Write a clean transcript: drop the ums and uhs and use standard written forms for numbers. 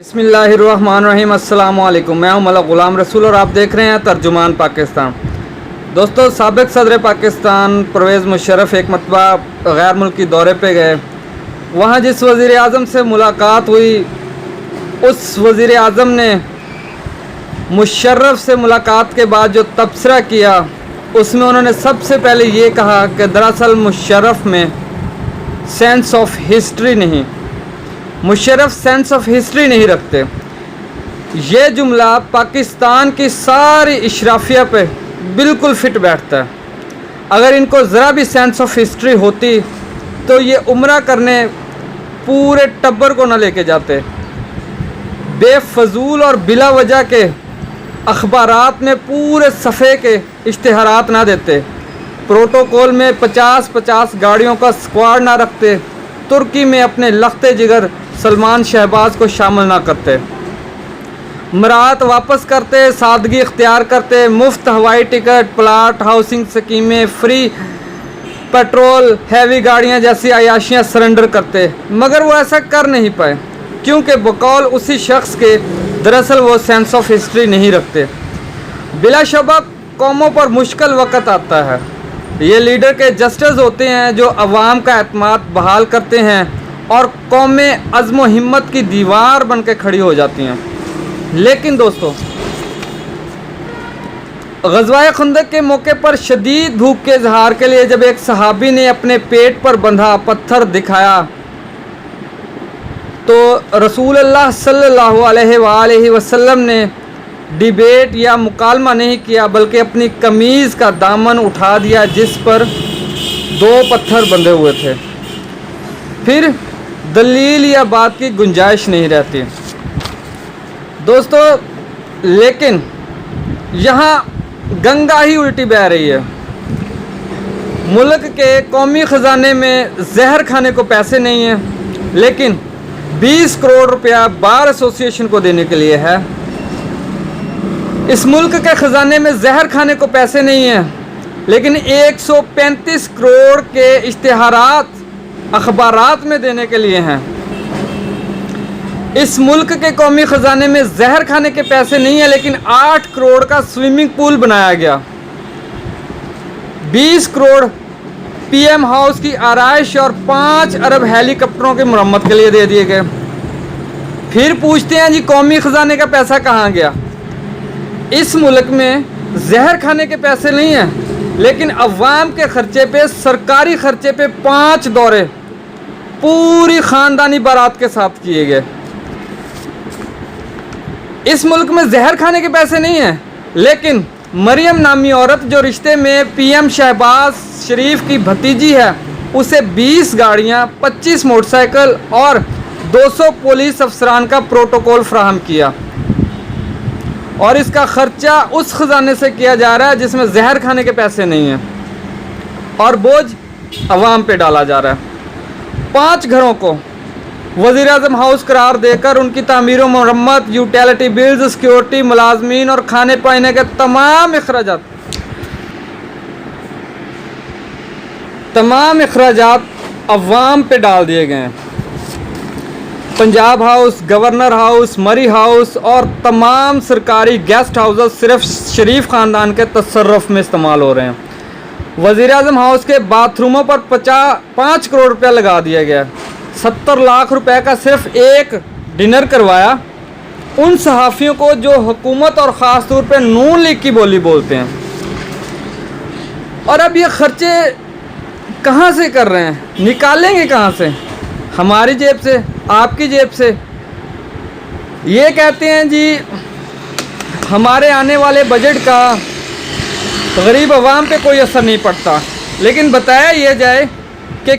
बिस्मिल्लाहिर्रहमानिर्रहीम। अस्सलाम वालेकुम। मैं हूं मलक ग़ुलाम रसूल और आप देख रहे हैं तर्जुमान पाकिस्तान। दोस्तों, साबिक़ सदर पाकिस्तान परवेज़ मुशर्रफ एक मरतबा गैर मुल्की दौरे पे गए। वहाँ जिस वज़ीर आज़म से मुलाकात हुई, उस वज़ीर आज़म ने मुशर्रफ से मुलाकात के बाद जो तबसरा किया, उसमें उन्होंने सबसे पहले ये कहा कि दरअसल मुशर्रफ में सेंस ऑफ हिस्ट्री नहीं, मुशर्रफ सेंस ऑफ हिस्ट्री नहीं रखते। ये जुमला पाकिस्तान की सारी इशराफिया पे बिल्कुल फिट बैठता है। अगर इनको ज़रा भी सेंस ऑफ हिस्ट्री होती तो ये उम्रा करने पूरे टब्बर को न लेके जाते, बेफजूल और बिला वजह के अखबारात में पूरे सफ़े के इश्तिहारात ना देते, प्रोटोकॉल में 50-50 गाड़ियों का स्क्वाड ना रखते, तुर्की में अपने लख्ते जिगर सलमान शहबाज को शामिल ना करते, मरात वापस करते, सादगी इख्तियार करते, मुफ्त हवाई टिकट, प्लाट, हाउसिंग स्कीमें, फ्री पेट्रोल, हैवी गाड़ियां जैसी अयाशियां सरेंडर करते। मगर वो ऐसा कर नहीं पाए क्योंकि बकौल उसी शख्स के दरअसल वो सेंस ऑफ हिस्ट्री नहीं रखते। बिलाशुबा कौमों पर मुश्किल वक़्त आता है, ये लीडर के जस्टिस होते हैं जो अवाम का एतमाद बहाल करते हैं और कौमें अज़्म हिम्मत की दीवार बन के खड़ी हो जाती हैं। लेकिन दोस्तों, ग़ज़वाए खंदक के मौके पर शदीद भूख के इजहार के लिए जब एक सहाबी ने अपने पेट पर बंधा पत्थर दिखाया तो रसूलुल्लाह सल्लल्लाहु अलैहि वसल्लम ने डिबेट या मुकालमा नहीं किया, बल्कि अपनी कमीज़ का दामन उठा दिया जिस पर 2 पत्थर बंधे हुए थे। फिर दलील या बात की गुंजाइश नहीं रहती। दोस्तों, लेकिन यहाँ गंगा ही उल्टी बह रही है। मुल्क के कौमी ख़जाने में जहर खाने को पैसे नहीं हैं, लेकिन 20 करोड़ रुपया बार एसोसिएशन को देने के लिए है। इस मुल्क के ख़जाने में जहर खाने को पैसे नहीं हैं, लेकिन 135 करोड़ के इश्तिहारात अखबारात में देने के लिए हैं। इस मुल्क के कौमी ख़जाने में जहर खाने के पैसे नहीं हैं, लेकिन 8 करोड़ का स्विमिंग पूल बनाया गया, 20 करोड़ पीएम हाउस की आराइश और 5 अरब हेलीकॉप्टरों की मरम्मत के लिए दे दिए गए। फिर पूछते हैं जी, कौमी ख़जाने का पैसा कहाँ गया? इस मुल्क में जहर खाने के पैसे नहीं हैं, लेकिन अवाम के ख़र्चे पे, सरकारी ख़र्चे पे 5 दौरे पूरी ख़ानदानी बारात के साथ किए गए। इस मुल्क में जहर खाने के पैसे नहीं हैं, लेकिन मरियम नामी औरत जो रिश्ते में पीएम शहबाज शरीफ की भतीजी है, उसे 20 गाड़ियाँ, 25 मोटरसाइकिल और 200 पुलिस अफसरान का प्रोटोकॉल फराहम किया, और इसका ख़र्चा उस ख़जाने से किया जा रहा है जिसमें जहर खाने के पैसे नहीं हैं, और बोझ अवाम पे डाला जा रहा है। 5 घरों को वज़ीर आज़म हाउस करार देकर उनकी तामीर व मरम्मत, यूटिलिटी बिल्स, सिक्योरिटी, मुलाजमीन और खाने पाने के तमाम अखराजात अवाम पे डाल दिए गए हैं। पंजाब हाउस, गवर्नर हाउस, मरी हाउस और तमाम सरकारी गेस्ट हाउस सिर्फ शरीफ ख़ानदान के तसर्रुफ़ में इस्तेमाल हो रहे हैं। वज़ीर आज़म हाउस के बाथरूमों पर 5 करोड़ रुपया लगा दिया गया। 70 लाख रुपए का सिर्फ एक डिनर करवाया उन सहाफ़ियों को जो हुकूमत और ख़ास तौर पे नून लीग की बोली बोलते हैं। और अब ये ख़र्चे कहाँ से कर रहे हैं, निकालेंगे कहाँ से? हमारी जेब से, आपकी जेब से। ये कहते हैं जी हमारे आने वाले बजट का गरीब आवाम पे कोई असर नहीं पड़ता, लेकिन बताया ये जाए